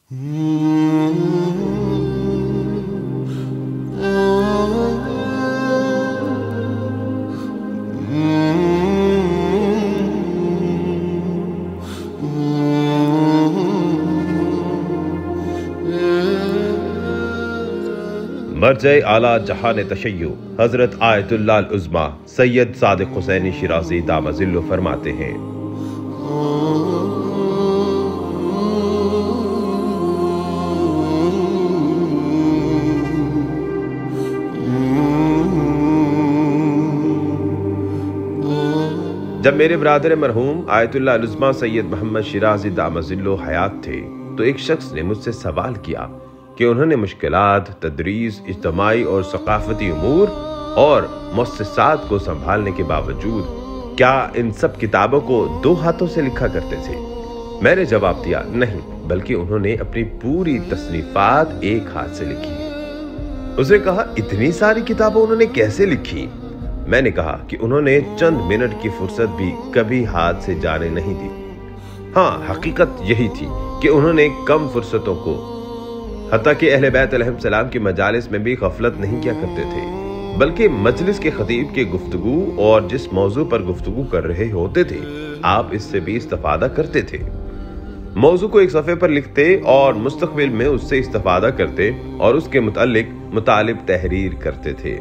مرجع اعلیٰ جہان تشیع حضرت آیت اللہ العظمیٰ سید صادق حسینی شیرازی دامہ ظلہ فرماتے ہیں، جب میرے برادر مرحوم آیت اللہ العظمیٰ سید محمد شیرازی دامہ ظلہ حیات تھے تو ایک شخص نے مجھ سے سوال کیا کہ انہوں نے مشکلات، تدریس، اجتماعی اور ثقافتی امور اور مؤسسات کو سنبھالنے کے باوجود کیا ان سب کتابوں کو 2 ہاتھوں سے لکھا کرتے تھے؟ میں نے جواب دیا نہیں، بلکہ انہوں نے اپنی پوری تصنیفات ایک ہاتھ سے لکھی۔ اس نے کہا اتنی ساری کتابیں انہوں نے کیسے لکھی؟ میں نے کہا کہ انہوں نے چند منٹ کی فرصت بھی کبھی ہاتھ سے جانے نہیں دی۔ ہاں، حقیقت یہی تھی کہ انہوں نے کم فرصتوں کو، حتیٰ کہ اہل بیت علیہ السلام کی مجالس میں بھی غفلت نہیں کیا کرتے تھے، بلکہ مجلس کے خطیب کی گفتگو اور جس موضوع پر گفتگو کر رہے ہوتے تھے آپ اس سے بھی استفادہ کرتے تھے۔ موضوع کو ایک صفحے پر لکھتے اور مستقبل میں اس سے استفادہ کرتے اور اس کے متعلق مطالب تحریر کرتے تھے۔